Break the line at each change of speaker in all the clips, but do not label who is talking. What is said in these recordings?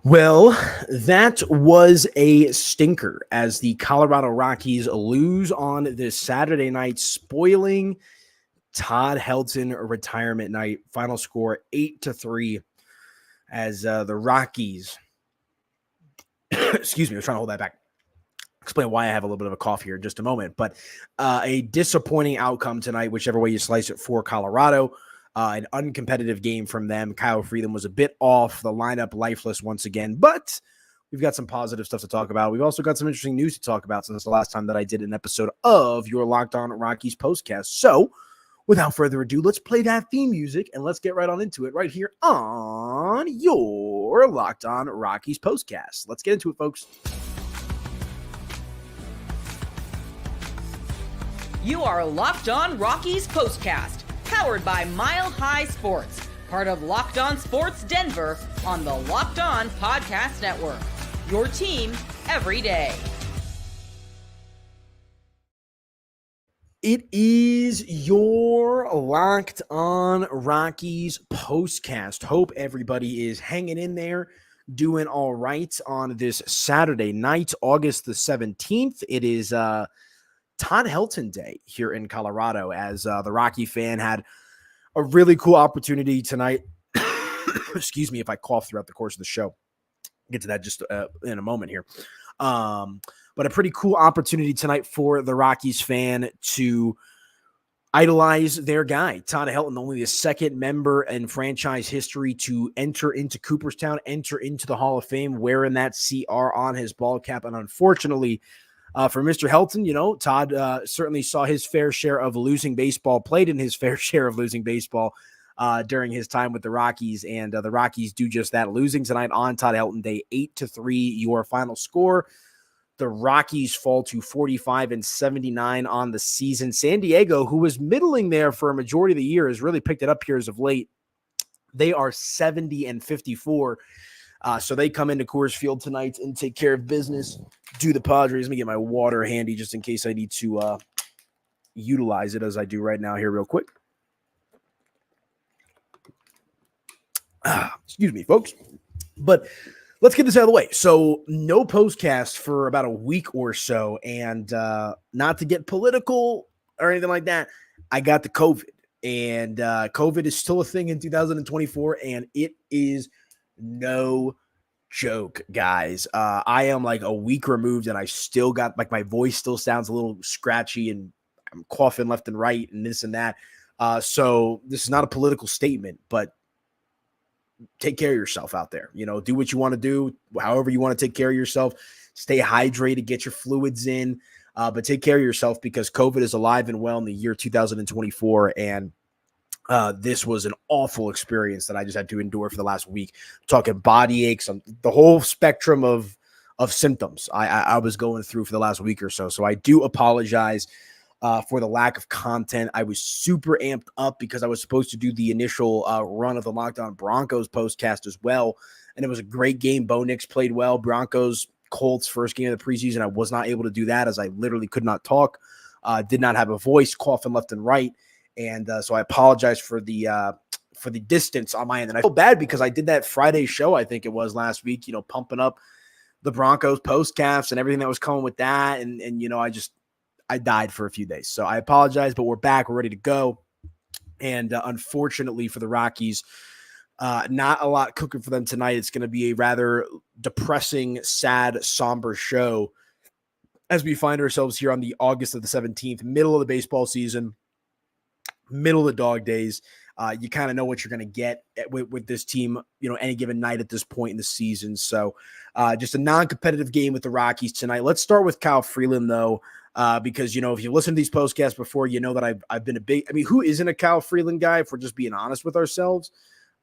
Well, that was a stinker as the Colorado Rockies lose on this Saturday night, spoiling Todd Helton retirement night. Final score 8-3 as the Rockies. Excuse me, I was trying to hold that back. Explain why I have a little bit of a cough here in just a moment. But a disappointing outcome tonight, whichever way you slice it, for Colorado. An uncompetitive game from them. Kyle Freeland was a bit off the lineup, lifeless once again, but we've got some positive stuff to talk about. We've also got some interesting news to talk about since the last time that I did an episode of your Locked On Rockies POSTCAST. So without further ado, let's play that theme music and let's get right on into it right here on your Locked On Rockies POSTCAST. Let's get into it, folks.
You are Locked On Rockies POSTCAST, powered by Mile High Sports, part of Locked On Sports Denver on the Locked On Podcast Network. Your team every day.
It is your Locked On Rockies POSTCAST. Hope everybody is hanging in there, doing all right on this Saturday night, August the 17th. It is Todd Helton Day here in Colorado, as the Rocky fan had a really cool opportunity tonight. Excuse me if I cough throughout the course of the show. I'll get to that just in a moment here. But a pretty cool opportunity tonight for the Rockies fan to idolize their guy, Todd Helton, only the second member in franchise history to enter into Cooperstown, enter into the Hall of Fame, wearing that CR on his ball cap. And unfortunately, for Mr. Helton, Todd certainly saw his fair share of losing baseball, played in his fair share of losing baseball during his time with the Rockies, and the Rockies do just that, losing tonight on Todd Helton Day, 8-3, your final score. The Rockies fall to 45-79 on the season. San Diego, who was middling there for a majority of the year, has really picked it up here as of late. They are 70-54. So they come into Coors Field tonight and take care of business. Do the Padres. Let me get my water handy just in case I need to utilize it, as I do right now here real quick. Excuse me, folks. But let's get this out of the way. So no postcast for about a week or so. And not to get political or anything like that, I got the COVID. And COVID is still a thing in 2024, and it is no joke, guys. I am like a week removed, and I still got, like, my voice still sounds a little scratchy, and I'm coughing left and right and this and that. So this is not a political statement, but take care of yourself out there. Do what you want to do, however you want to take care of yourself. Stay hydrated, get your fluids in, but take care of yourself, because COVID is alive and well in the year 2024, and this was an awful experience that I just had to endure for the last week. I'm talking body aches, the whole spectrum of symptoms I was going through for the last week or so. So I do apologize for the lack of content. I was super amped up because I was supposed to do the initial run of the Locked On Broncos postcast as well, and it was a great game. Bo Nix played well. Broncos Colts first game of the preseason. I was not able to do that as I literally could not talk, did not have a voice, coughing left and right. And so I apologize for the distance on my end. And I feel bad because I did that Friday show, I think it was last week, pumping up the Broncos postcasts and everything that was coming with that. And I died for a few days. So I apologize, but we're back. We're ready to go. And unfortunately for the Rockies, not a lot cooking for them tonight. It's going to be a rather depressing, sad, somber show as we find ourselves here on the August of the 17th, middle of the baseball season, middle of the dog days. You kind of know what you're going to get with this team, any given night at this point in the season. So just a non-competitive game with the Rockies tonight. Let's start with Kyle Freeland, though, because, if you listen to these postcasts before, you know that I've been who isn't a Kyle Freeland guy, if we're just being honest with ourselves?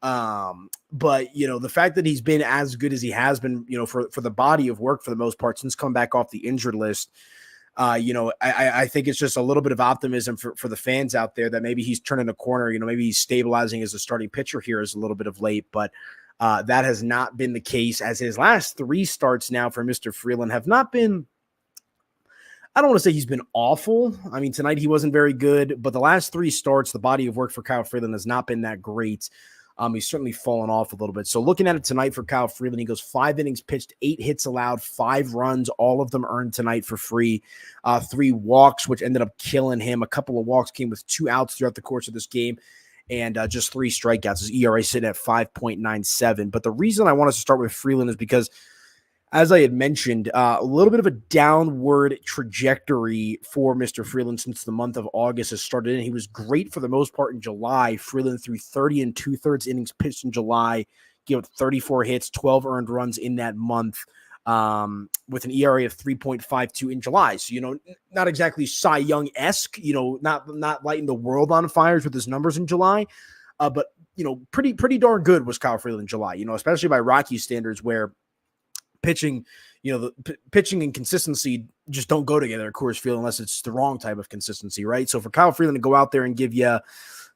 But, the fact that he's been as good as he has been, for the body of work for the most part since coming back off the injured list, I think it's just a little bit of optimism for the fans out there that maybe he's turning a corner. Maybe he's stabilizing as a starting pitcher here as a little bit of late, but that has not been the case, as his last three starts now for Mr. Freeland have not been, I don't want to say he's been awful. I mean, tonight he wasn't very good, but the last three starts, the body of work for Kyle Freeland has not been that great. He's certainly fallen off a little bit. So looking at it tonight for Kyle Freeland, he goes 5 innings pitched, 8 hits allowed, 5 runs, all of them earned tonight for free. 3 walks, which ended up killing him. A couple of walks came with 2 outs throughout the course of this game, and just 3 strikeouts. His ERA sitting at 5.97. But the reason I want us to start with Freeland is because, as I had mentioned, a little bit of a downward trajectory for Mr. Freeland since the month of August has started. And he was great for the most part in July. Freeland threw 30 2/3 innings pitched in July, gave up 34 hits, 12 earned runs in that month, with an ERA of 3.52 in July. So, not exactly Cy Young-esque, not lighting the world on fires with his numbers in July, but, pretty darn good was Kyle Freeland in July, especially by Rockies standards, where pitching, the pitching and consistency just don't go together at Coors Field unless it's the wrong type of consistency, right? So for Kyle Freeland to go out there and give you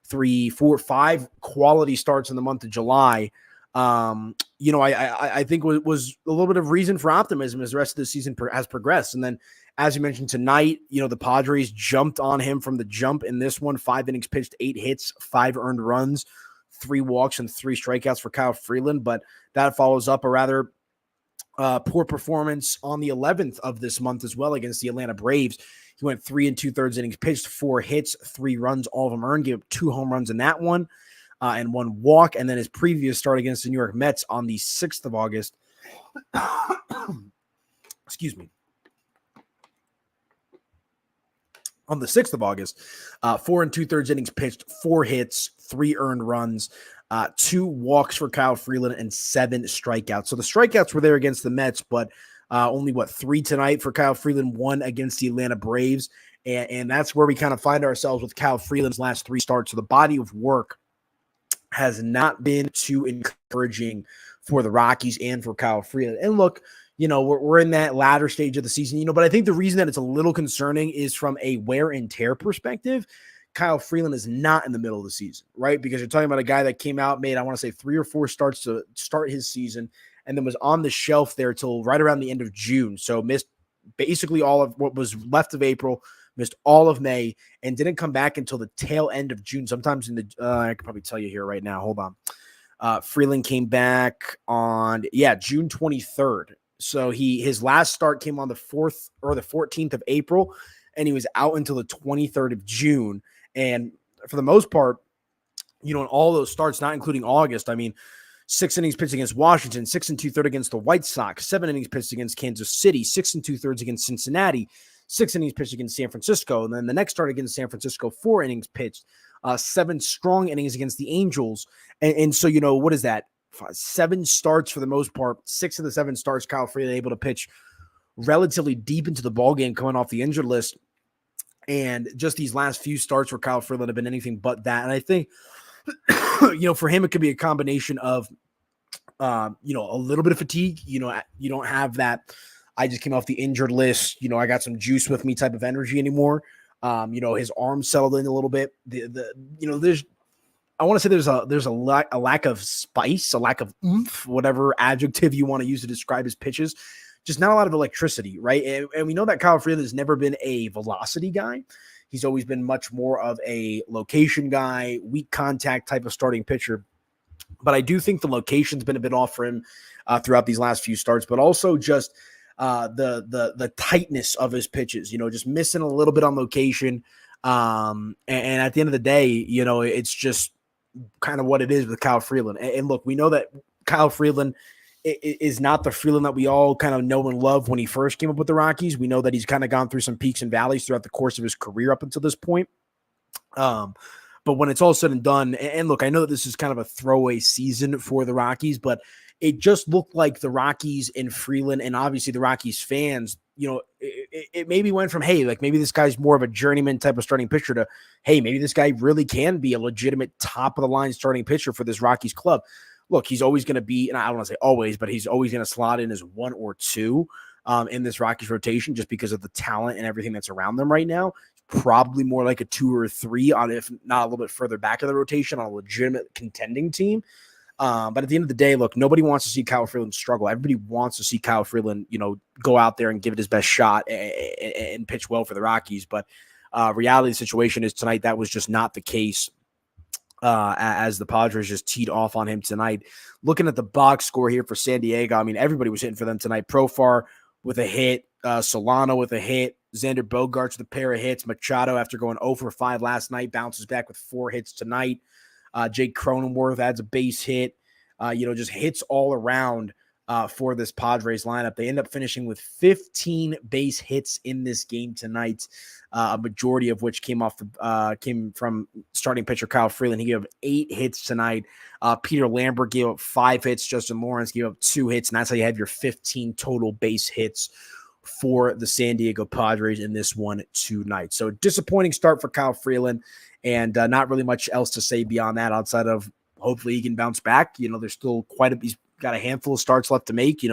3, 4, 5 quality starts in the month of July, I think was a little bit of reason for optimism as the rest of the season has progressed. And then, as you mentioned tonight, the Padres jumped on him from the jump in this one. 5 innings pitched, 8 hits, 5 earned runs, 3 walks, and 3 strikeouts for Kyle Freeland. But that follows up a rather poor performance on the 11th of this month as well against the Atlanta Braves. He went 3 2/3 innings pitched, 4 hits, 3 runs, all of them earned, gave up 2 home runs in that one, and 1 walk. And then his previous start against the New York Mets on the 6th of August. Excuse me. On the 6th of August, 4 2/3 innings pitched, 4 hits, 3 earned runs, 2 walks for Kyle Freeland, and 7 strikeouts. So the strikeouts were there against the Mets, but only 3 tonight for Kyle Freeland, 1 against the Atlanta Braves. And that's where we kind of find ourselves with Kyle Freeland's last 3 starts. So the body of work has not been too encouraging for the Rockies and for Kyle Freeland. And look, we're in that latter stage of the season, but I think the reason that it's a little concerning is from a wear and tear perspective. Kyle Freeland is not in the middle of the season, right? Because you're talking about a guy that came out, made, I want to say 3 or 4 starts to start his season, and then was on the shelf there till right around the end of June. So missed basically all of what was left of April, missed all of May, and didn't come back until the tail end of June. Sometimes in the, I could probably tell you here right now. Hold on. Freeland came back on, June 23rd. So his last start came on the 4th or the 14th of April, and he was out until the 23rd of June. And for the most part, in all those starts, not including August, 6 innings pitched against Washington, 6 2/3 against the White Sox, 7 innings pitched against Kansas City, 6 2/3 against Cincinnati, 6 innings pitched against San Francisco. And then the next start against San Francisco, 4 innings pitched, 7 strong innings against the Angels. And so, what is that? 7 starts for the most part. 6 of the 7 starts, Kyle Freeland able to pitch relatively deep into the ballgame coming off the injured list. And just these last few starts for Kyle Freeland have been anything but that. And I think, for him, it could be a combination of, a little bit of fatigue. You don't have that, I just came off the injured list, I got some juice with me type of energy anymore. His arms settled in a little bit. I want to say there's a lack of spice, a lack of oomph, whatever adjective you want to use to describe his pitches. Just not a lot of electricity, right? And we know that Kyle Freeland has never been a velocity guy. He's always been much more of a location guy, weak contact type of starting pitcher. But I do think the location's been a bit off for him throughout these last few starts, but also just the tightness of his pitches, just missing a little bit on location. And at the end of the day, it's just kind of what it is with Kyle Freeland. And look, we know that Kyle Freeland is not the Freeland that we all kind of know and love when he first came up with the Rockies. We know that he's kind of gone through some peaks and valleys throughout the course of his career up until this point. But when it's all said and done, and look, I know that this is kind of a throwaway season for the Rockies, but it just looked like the Rockies and Freeland, and obviously the Rockies fans, it maybe went from, hey, like maybe this guy's more of a journeyman type of starting pitcher to, hey, maybe this guy really can be a legitimate top of the line starting pitcher for this Rockies club. Look, he's always going to be, and I don't want to say always, but he's always going to slot in as 1 or 2 in this Rockies rotation just because of the talent and everything that's around them right now. Probably more like a 2 or 3 on, if not a little bit further back of the rotation on a legitimate contending team. But at the end of the day, look, nobody wants to see Kyle Freeland struggle. Everybody wants to see Kyle Freeland, go out there and give it his best shot and pitch well for the Rockies. But reality of the situation is tonight that was just not the case. as the Padres just teed off on him tonight. Looking at the box score here for San Diego, I mean, everybody was hitting for them tonight. Profar with a hit, Solano with a hit, Xander Bogaerts with a pair of hits. Machado, after going 0 for 5 last night, bounces back with 4 hits tonight. Jake Cronenworth adds a base hit. Just hits all around for this Padres lineup. They end up finishing with 15 base hits in this game tonight, a majority of which came from starting pitcher Kyle Freeland. He gave up 8 hits tonight. Peter Lambert gave up 5 hits. Justin Lawrence gave up 2 hits, and that's how you have your 15 total base hits for the San Diego Padres in this one tonight. So disappointing start for Kyle Freeland, and not really much else to say beyond that outside of hopefully he can bounce back. There's still he's got a handful of starts left to make,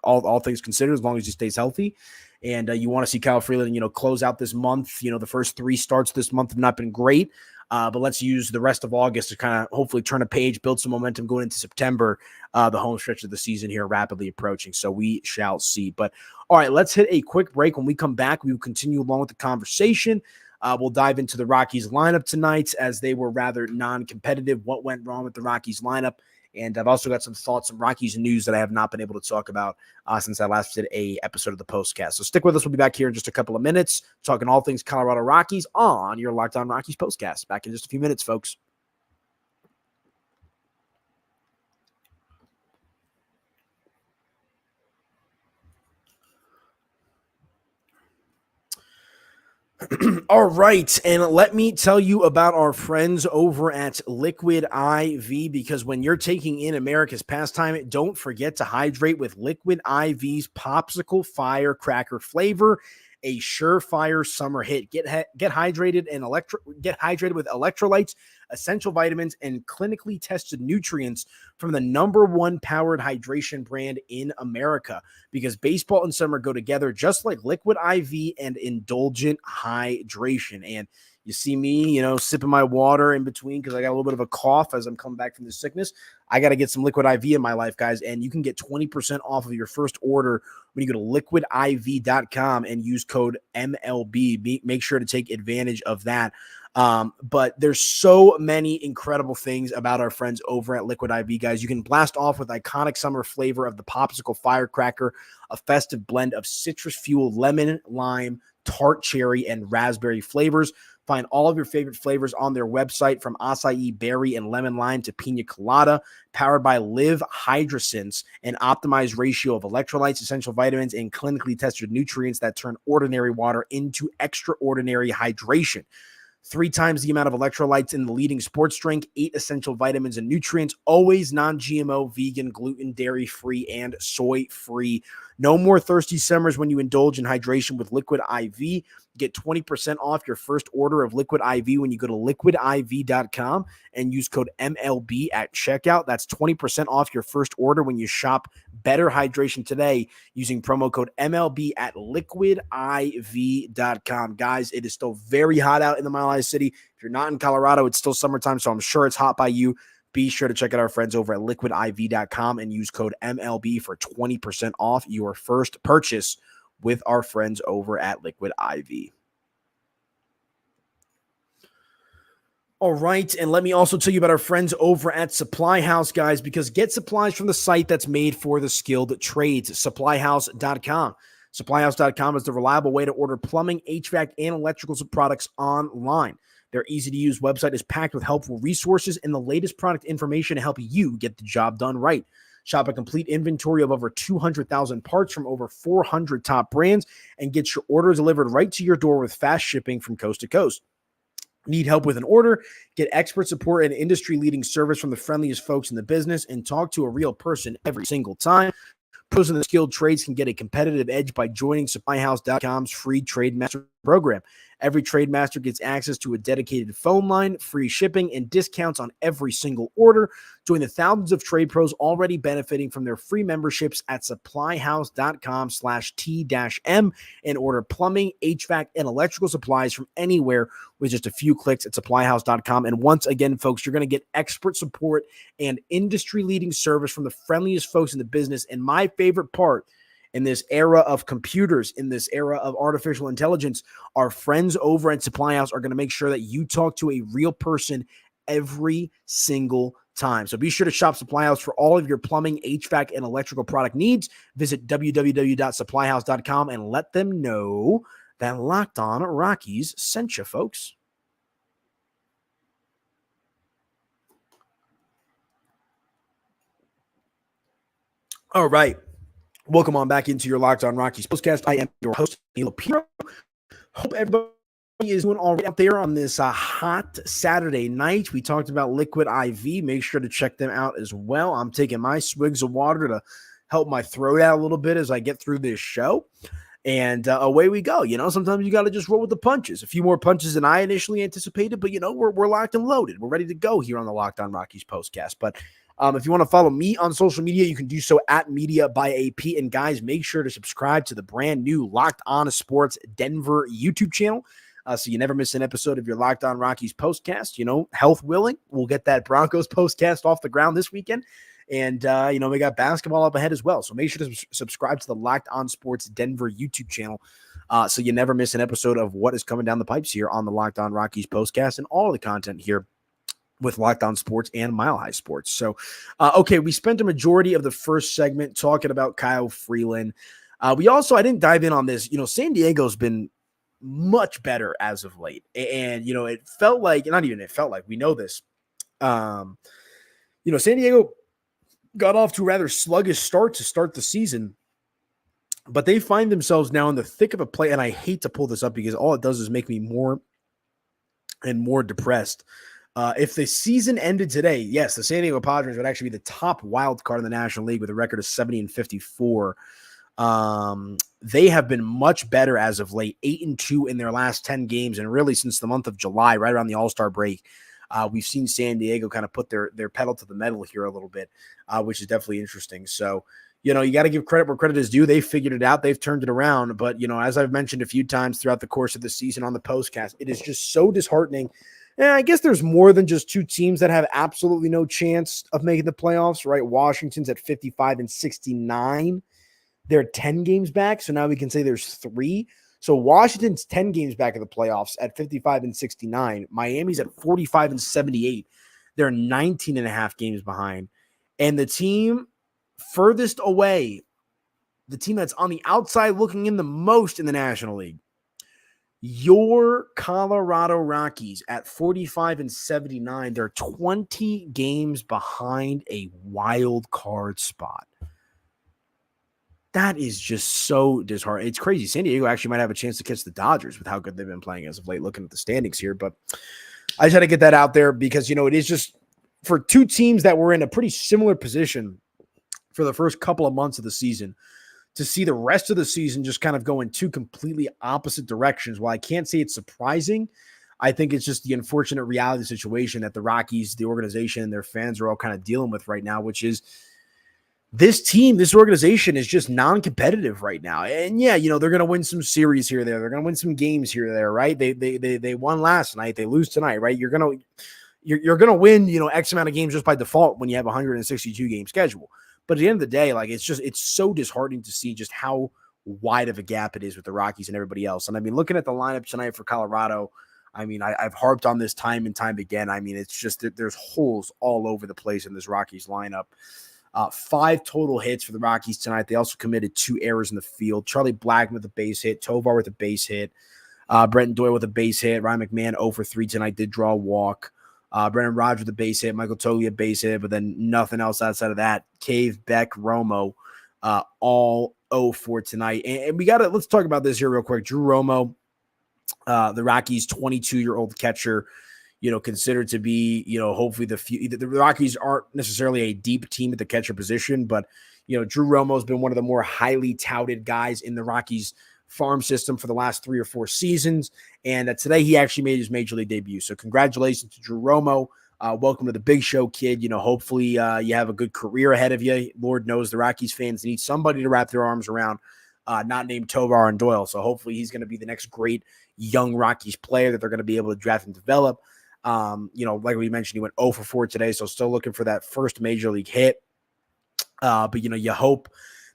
all things considered, as long as he stays healthy. And you want to see Kyle Freeland, close out this month. The first 3 starts this month have not been great, but let's use the rest of August to kind of hopefully turn a page, build some momentum going into September, the home stretch of the season here rapidly approaching. So we shall see. But all right, let's hit a quick break. When we come back, we will continue along with the conversation. We'll dive into the Rockies lineup tonight, as they were rather non-competitive. What went wrong with the Rockies lineup? And I've also got some thoughts, some Rockies news that I have not been able to talk about since I last did a episode of the Postcast. So stick with us. We'll be back here in just a couple of minutes, talking all things Colorado Rockies on your Locked On Rockies Postcast. Back in just a few minutes, folks. All right, and let me tell you about our friends over at Liquid IV, because when you're taking in America's pastime, don't forget to hydrate with Liquid IV's Popsicle Firecracker flavor, a surefire summer hit. Get hydrated with electrolytes, essential vitamins, and clinically tested nutrients from the #1 powered hydration brand in America, because baseball and summer go together just like Liquid IV and indulgent hydration. And you see me, sipping my water in between because I got a little bit of a cough as I'm coming back from this sickness. I got to get some Liquid IV in my life, guys, and you can get 20% off of your first order when you go to liquidiv.com and use code MLB. Make sure to take advantage of that. But there's so many incredible things about our friends over at Liquid IV, guys. You can blast off with iconic summer flavor of the Popsicle Firecracker, a festive blend of citrus-fueled lemon, lime, tart cherry, and raspberry flavors. Find all of your favorite flavors on their website, from acai berry and lemon lime to pina colada, powered by Live Hydrosense, an optimized ratio of electrolytes, essential vitamins, and clinically tested nutrients that turn ordinary water into extraordinary hydration. 3 times the amount of electrolytes in the leading sports drink, 8 essential vitamins and nutrients, always non-GMO, vegan, gluten, dairy-free, and soy-free. No more thirsty summers when you indulge in hydration with Liquid IV. Get 20% off your first order of Liquid IV when you go to liquidiv.com and use code MLB at checkout. That's 20% off your first order when you shop Better Hydration today using promo code MLB at liquidiv.com. Guys, it is still very hot out in the Mile High City. If you're not in Colorado, it's still summertime, so I'm sure it's hot by you. Be sure to check out our friends over at liquidiv.com and use code MLB for 20% off your first purchase with our friends over at Liquid IV. All right, and let me also tell you about our friends over at Supply House, guys, because get supplies from the site that's made for the skilled trades, supplyhouse.com. Supplyhouse.com is the reliable way to order plumbing, HVAC, and electrical products online. Their easy-to-use website is packed with helpful resources and the latest product information to help you get the job done right. Shop a complete inventory of over 200,000 parts from over 400 top brands and get your orders delivered right to your door with fast shipping from coast to coast. Need help with an order? Get expert support and industry-leading service from the friendliest folks in the business, and talk to a real person every single time. Pros in the skilled trades can get a competitive edge by joining supplyhouse.com's free Trade Master program. Every Trade Master gets access to a dedicated phone line, free shipping, and discounts on every single order. Join the thousands of trade pros already benefiting from their free memberships at supplyhouse.com/T-M and order plumbing, HVAC, and electrical supplies from anywhere with just a few clicks at supplyhouse.com. And once again, folks, you're going to get expert support and industry-leading service from the friendliest folks in the business. And my favorite part, in this era of computers, in this era of artificial intelligence, our friends over at Supply House are going to make sure that you talk to a real person every single time. So be sure to shop Supply House for all of your plumbing, HVAC, and electrical product needs. Visit www.supplyhouse.com and let them know that Locked On Rockies sent you, folks. All right. Welcome on back into your Locked On Rockies postcast. I am your host, Aniello Piro. Hope everybody is doing all right out there on this hot Saturday night. We talked about Liquid IV. Make sure to check them out as well. I'm taking my swigs of water to help my throat out a little bit as I get through this show. And away we go. Sometimes you got to just roll with the punches. A few more punches than I initially anticipated, but, we're locked and loaded. We're ready to go here on the Locked On Rockies postcast. But if you want to follow me on social media, you can do so at Media by AP. And guys, make sure to subscribe to the brand new Locked On Sports Denver YouTube channel so you never miss an episode of your Locked On Rockies postcast. Health willing, we'll get that Broncos postcast off the ground this weekend. And, we got basketball up ahead as well. So make sure to subscribe to the Locked On Sports Denver YouTube channel so you never miss an episode of what is coming down the pipes here on the Locked On Rockies postcast and all of the content here with Locked On Sports and Mile High Sports. So, we spent a majority of the first segment talking about Kyle Freeland. I didn't dive in on this. San Diego's been much better as of late. And, it felt like, we know this. San Diego got off to a rather sluggish start to start the season, but they find themselves now in the thick of a play. And I hate to pull this up because all it does is make me more and more depressed. If the season ended today, yes, the San Diego Padres would actually be the top wild card in the National League with a record of 70-54. They have been much better as of late, 8-2 in their last 10 games. And really since the month of July, right around the All-Star break, we've seen San Diego kind of put their pedal to the metal here a little bit, which is definitely interesting. So, you got to give credit where credit is due. They figured it out. They've turned it around. But, as I've mentioned a few times throughout the course of the season on the postcast, it is just so disheartening. And I guess there's more than just two teams that have absolutely no chance of making the playoffs, right? Washington's at 55-69. They're 10 games back. So now we can say there's 3. So Washington's 10 games back of the playoffs at 55-69. Miami's at 45-78. They're 19 and a half games behind. And the team furthest away, the team that's on the outside looking in the most in the National League, your Colorado Rockies at 45-79. They're 20 games behind a wild card spot. That is just so disheartening. It's crazy. San Diego actually might have a chance to catch the Dodgers with how good they've been playing as of late, looking at the standings here. But I just had to get that out there because, it is just for two teams that were in a pretty similar position for the first couple of months of the season to see the rest of the season just kind of go in two completely opposite directions. While I can't say it's surprising, I think it's just the unfortunate reality situation that the Rockies, the organization, and their fans are all kind of dealing with right now, which is this team, this organization is just non-competitive right now. And yeah, they're going to win some series here or there. They're going to win some games here or there, right? They won last night. They lose tonight, right? You're going to win, X amount of games just by default when you have a 162 game schedule. But at the end of the day, it's so disheartening to see just how wide of a gap it is with the Rockies and everybody else. And looking at the lineup tonight for Colorado, I've harped on this time and time again. It's just that there's holes all over the place in this Rockies lineup. 5 total hits for the Rockies tonight. They also committed 2 errors in the field. Charlie Blackmon with a base hit, Tovar with a base hit, Brenton Doyle with a base hit, Ryan McMahon 0 for 3 tonight, did draw a walk. Brendan Rodgers with a base hit, Michael Toglia base hit, but then nothing else outside of that. Cave, Beck, Romo, all 0 for tonight. And let's talk about this here real quick. Drew Romo, the Rockies' 22-year-old catcher, considered to be, hopefully the Rockies aren't necessarily a deep team at the catcher position, but, Drew Romo has been one of the more highly touted guys in the Rockies farm system for the last 3 or 4 seasons. And today he actually made his major league debut. So congratulations to Drew Romo. Welcome to the big show, kid. Hopefully you have a good career ahead of you. Lord knows the Rockies fans need somebody to wrap their arms around, not named Tovar and Doyle. So hopefully he's going to be the next great young Rockies player that they're going to be able to draft and develop. Like we mentioned, he went 0 for 4 today. So still looking for that first major league hit. But you hope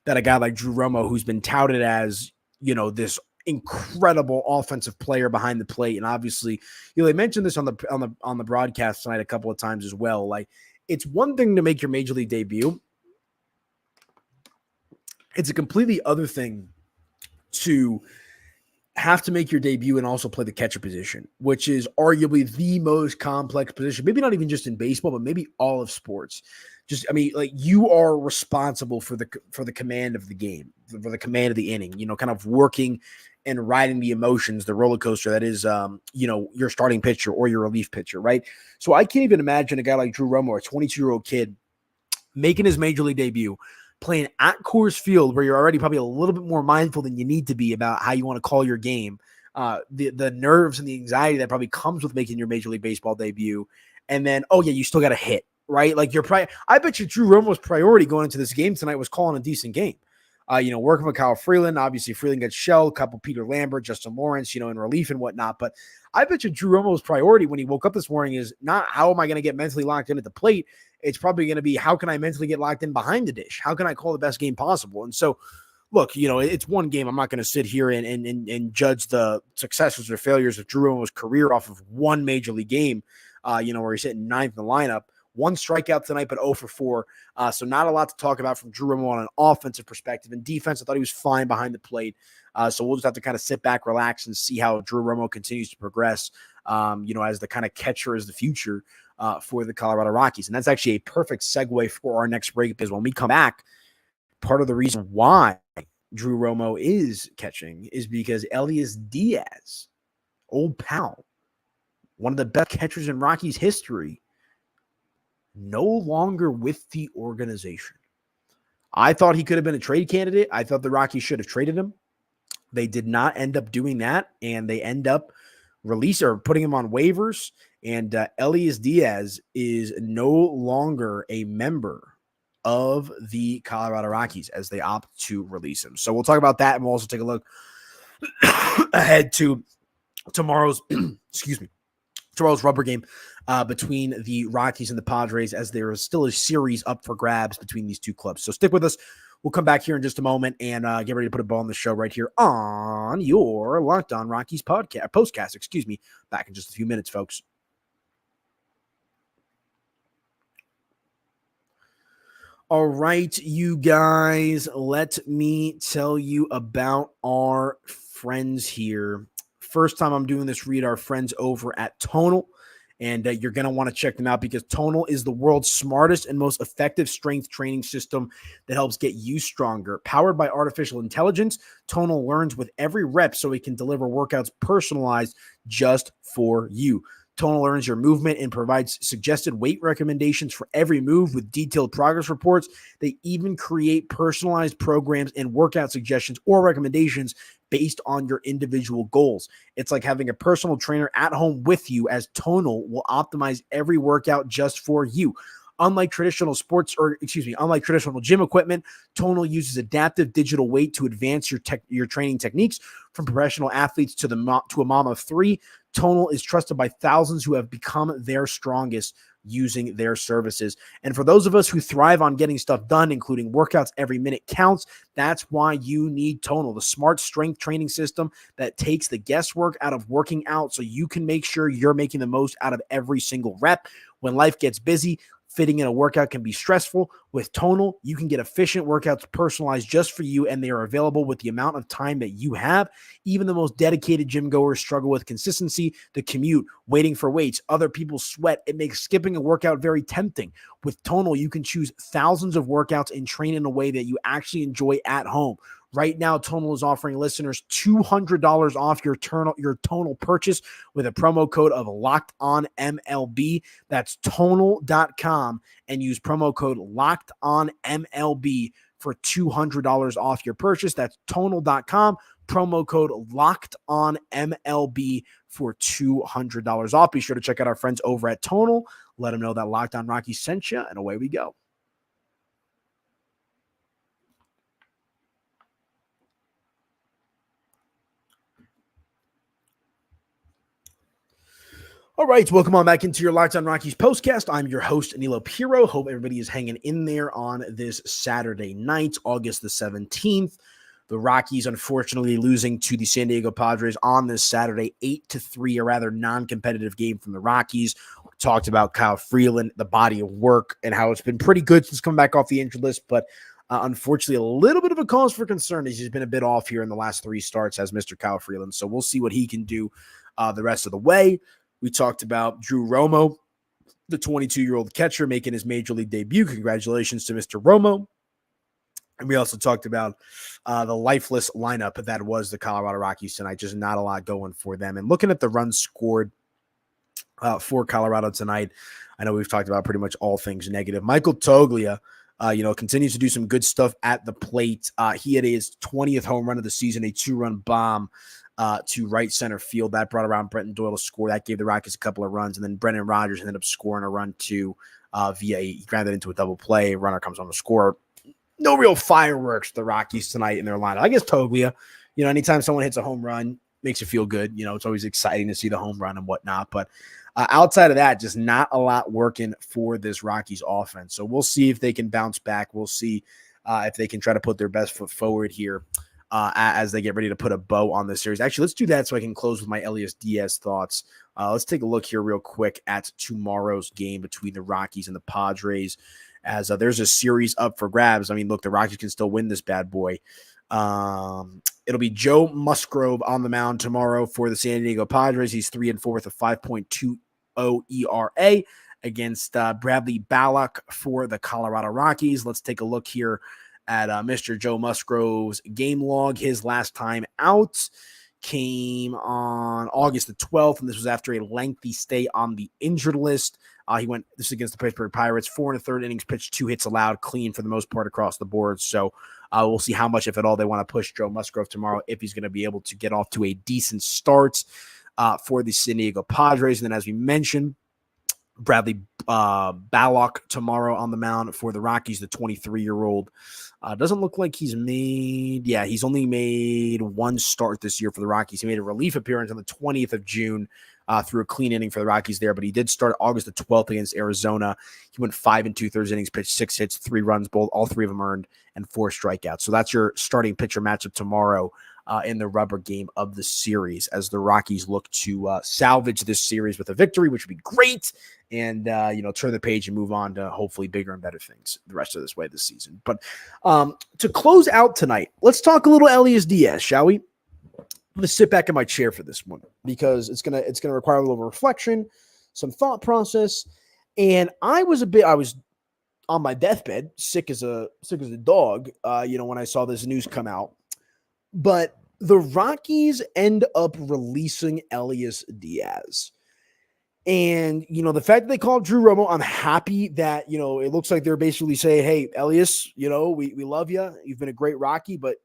that a guy like Drew Romo, who's been touted as, this incredible offensive player behind the plate. And obviously, they mentioned this on the broadcast tonight a couple of times as well. Like, it's one thing to make your major league debut. It's a completely other thing to have to make your debut and also play the catcher position, which is arguably the most complex position, maybe not even just in baseball, but maybe all of sports. You are responsible for the command of the game, for the command of the inning, kind of working and riding the emotions, the roller coaster that is, your starting pitcher or your relief pitcher, right? So I can't even imagine a guy like Drew Romo, a 22-year-old kid, making his major league debut, playing at Coors Field, where you're already probably a little bit more mindful than you need to be about how you want to call your game, the nerves and the anxiety that probably comes with making your Major League Baseball debut, and then, you still got to hit, right? Like, I bet you Drew Romo's priority going into this game tonight was calling a decent game. Working with Kyle Freeland. Obviously, Freeland gets shelled, couple Peter Lambert, Justin Lawrence, in relief and whatnot. But I bet you Drew Romo's priority when he woke up this morning is not how am I going to get mentally locked in at the plate. It's probably going to be how can I mentally get locked in behind the dish? How can I call the best game possible? And so, look, it's one game. I'm not going to sit here and judge the successes or failures of Drew Romo's career off of one major league game, where he's hitting ninth in the lineup. One strikeout tonight, but 0 for 4. So not a lot to talk about from Drew Romo on an offensive perspective. In defense, I thought he was fine behind the plate. So we'll just have to kind of sit back, relax, and see how Drew Romo continues to progress, as the kind of catcher is the future for the Colorado Rockies. And that's actually a perfect segue for our next break, because when we come back, part of the reason why Drew Romo is catching is because Elias Diaz, old pal, one of the best catchers in Rockies history, no longer with the organization. I thought he could have been a trade candidate. I thought the Rockies should have traded him. They did not end up doing that, and they end up putting him on waivers, and Elias Diaz is no longer a member of the Colorado Rockies as they opt to release him. So we'll talk about that, and we'll also take a look ahead to tomorrow's tomorrow's rubber game between the Rockies and the Padres, as there is still a series up for grabs between these two clubs. So stick with us. We'll come back here in just a moment and get ready to put a ball on the show right here on your Locked On Rockies postcast. Back in just a few minutes, folks. All right, you guys, let me tell you about our friends here. First time I'm doing this, read our friends over at Tonal. And you're going to want to check them out, because Tonal is the world's smartest and most effective strength training system that helps get you stronger. Powered by artificial intelligence, Tonal learns with every rep so it can deliver workouts personalized just for you. Tonal learns your movement and provides suggested weight recommendations for every move with detailed progress reports. They even create personalized programs and workout suggestions or recommendations based on your individual goals. It's like having a personal trainer at home with you, as Tonal will optimize every workout just for you. Unlike traditional gym equipment, Tonal uses adaptive digital weight to advance your training techniques. From professional athletes to a mom of 3, Tonal is trusted by thousands who have become their strongest using their services. And for those of us who thrive on getting stuff done, including workouts every minute counts, that's why you need Tonal, the smart strength training system that takes the guesswork out of working out so you can make sure you're making the most out of every single rep. When life gets busy, fitting in a workout can be stressful. With Tonal, you can get efficient workouts personalized just for you, and they are available with the amount of time that you have. Even the most dedicated gym goers struggle with consistency, the commute, waiting for weights, other people's sweat. It makes skipping a workout very tempting. With Tonal, you can choose thousands of workouts and train in a way that you actually enjoy at home. Right now, Tonal is offering listeners $200 off your Tonal purchase with a promo code of LOCKEDONMLB. That's Tonal.com, and use promo code LOCKEDONMLB for $200 off your purchase. That's Tonal.com, promo code LOCKEDONMLB for $200 off. Be sure to check out our friends over at Tonal. Let them know that Locked On Rockies sent you, and away we go. All right, welcome on back into your Locked On Rockies postcast. I'm your host, Aniello Piro. Hope everybody is hanging in there on this Saturday night, August the 17th. The Rockies, unfortunately, losing to the San Diego Padres on this Saturday, 8-3, a rather non-competitive game from the Rockies. We talked about Kyle Freeland, the body of work, and how it's been pretty good since coming back off the injured list, but unfortunately, a little bit of a cause for concern as he's been a bit off here in the last 3 starts as Mr. Kyle Freeland. So we'll see what he can do the rest of the way. We talked about Drew Romo, the 22-year-old catcher making his major league debut. Congratulations to Mr. Romo. And we also talked about the lifeless lineup that was the Colorado Rockies tonight. Just not a lot going for them. And looking at the runs scored for Colorado tonight, I know we've talked about pretty much all things negative. Michael Toglia, continues to do some good stuff at the plate. He had his 20th home run of the season, a 2-run bomb to right center field. That brought around Brenton Doyle to score. That gave the Rockies a couple of runs. And then Brendan Rodgers ended up scoring a run too he grounded into a double play. Runner comes on to score. No real fireworks for the Rockies tonight in their lineup. I guess Toglia, anytime someone hits a home run, makes you feel good. It's always exciting to see the home run and whatnot. But outside of that, just not a lot working for this Rockies offense. So we'll see if they can bounce back. We'll see if they can try to put their best foot forward here as they get ready to put a bow on this series. Actually, let's do that so I can close with my Elias Diaz thoughts. Let's take a look here real quick at tomorrow's game between the Rockies and the Padres, as there's a series up for grabs. I mean, look, the Rockies can still win this bad boy. It'll be Joe Musgrove on the mound tomorrow for the San Diego Padres. He's 3-4 with a 5.20 ERA against Bradley Balak for the Colorado Rockies. Let's take a look here at Mr. Joe Musgrove's game log. His last time out came on August the 12th, and this was after a lengthy stay on the injured list. This is against the Pittsburgh Pirates, 4 1/3 innings pitched, 2 hits allowed, clean for the most part across the board. So we'll see how much, if at all, they want to push Joe Musgrove tomorrow, if he's going to be able to get off to a decent start for the San Diego Padres. And then, as we mentioned, Bradley Balak tomorrow on the mound for the Rockies, the 23-year-old. Doesn't look like he's only made 1 start this year for the Rockies. He made a relief appearance on the 20th of June through a clean inning for the Rockies there, but he did start August the 12th against Arizona. He went 5 2/3 innings, pitched 6 hits, 3 runs, all 3 of them earned, and 4 strikeouts. So that's your starting pitcher matchup tomorrow in the rubber game of the series, as the Rockies look to salvage this series with a victory, which would be great, and turn the page and move on to hopefully bigger and better things the rest of this way this season. But to close out tonight, let's talk a little Elias Diaz, shall we? I'm going to sit back in my chair for this one because it's gonna require a little reflection, some thought process. And I was on my deathbed, sick as a dog, when I saw this news come out. But the Rockies end up releasing Elias Diaz. And, the fact that they called Drew Romo, I'm happy that, it looks like they're basically saying, hey, Elias, we love you. You've been a great Rocky, but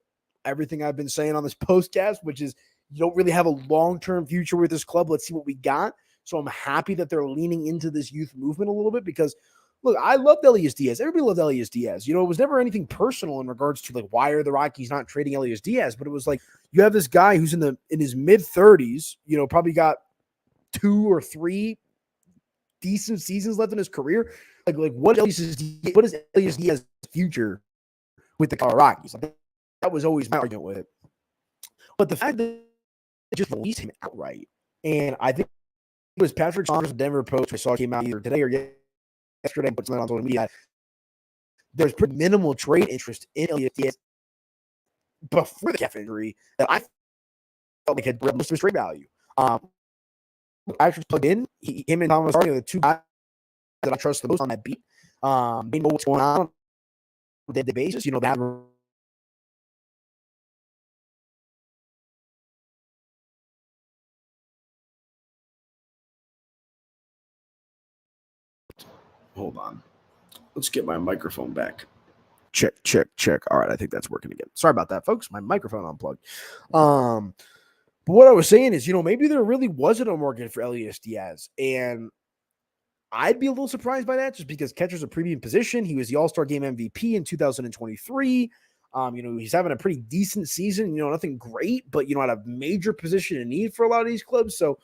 everything I've been saying on this postcast, which is you don't really have a long-term future with this club. Let's see what we got. So I'm happy that they're leaning into this youth movement a little bit because, look, I loved Elias Diaz. Everybody loved Elias Diaz. It was never anything personal in regards to, like, why are the Rockies not trading Elias Diaz? But it was like you have this guy who's in his mid-30s, probably got 2 or 3 decent seasons left in his career. Like what is Elias Diaz's future with the Colorado Rockies? That was always my argument with it. But the fact that they just released him outright, and I think it was Patrick Saunders of Denver Post I saw came out either today or yesterday, but something on social media. There's pretty minimal trade interest in Elias Diaz before the calf injury that I felt like had most of his trade value. Actually plugged in, him and Thomas are the 2 guys that I trust the most on that beat. They know what's going on a daily basis. That. Hold on. Let's get my microphone back. Check. All right, I think that's working again. Sorry about that, folks. My microphone unplugged. But what I was saying is, maybe there really wasn't a market for Elias Diaz. And I'd be a little surprised by that just because catcher's a premium position. He was the All-Star Game MVP in 2023. He's having a pretty decent season, nothing great, but, at a major position in need for a lot of these clubs. So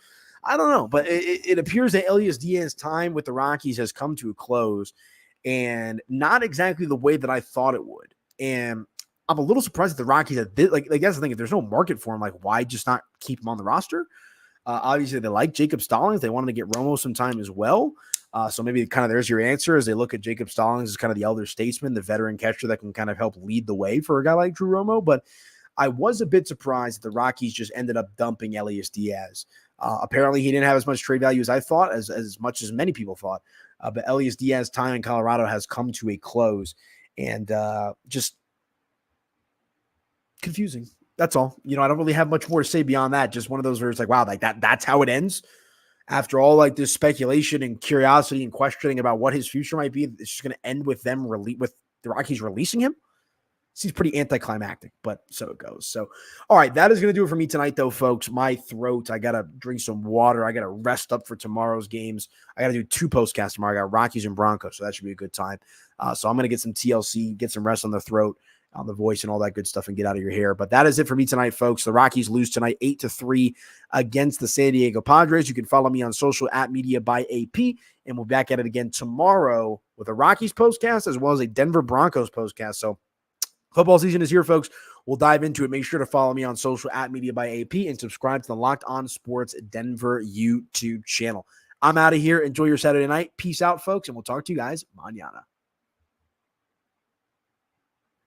I don't know, but it appears that Elias Diaz's time with the Rockies has come to a close and not exactly the way that I thought it would. And I'm a little surprised that the Rockies like that's the thing. If there's no market for him, like why just not keep him on the roster? Obviously, they like Jacob Stallings. They wanted to get Romo some time as well. So maybe kind of there's your answer as they look at Jacob Stallings as kind of the elder statesman, the veteran catcher that can kind of help lead the way for a guy like Drew Romo. But I was a bit surprised that the Rockies just ended up dumping Elias Diaz. Apparently, he didn't have as much trade value as I thought, as much as many people thought. But Elias Diaz's time in Colorado has come to a close, and just confusing. That's all. I don't really have much more to say beyond that. Just one of those where it's like, wow, like that's how it ends. After all, like this speculation and curiosity and questioning about what his future might be, it's just going to end with them with the Rockies releasing him. Seems pretty anticlimactic, but so it goes. So, all right, that is going to do it for me tonight, though, folks. My throat, I got to drink some water. I got to rest up for tomorrow's games. I got to do 2 postcasts tomorrow. I got Rockies and Broncos, so that should be a good time. So I'm going to get some TLC, get some rest on the throat, on the voice, and all that good stuff, and get out of your hair. But that is it for me tonight, folks. The Rockies lose tonight 8-3 against the San Diego Padres. You can follow me on social at Media by AP, and we'll be back at it again tomorrow with a Rockies postcast as well as a Denver Broncos postcast. So football season is here, folks. We'll dive into it. Make sure to follow me on social at Media by AP and subscribe to the Locked On Sports Denver YouTube channel. I'm out of here. Enjoy your Saturday night. Peace out, folks, and we'll talk to you guys mañana.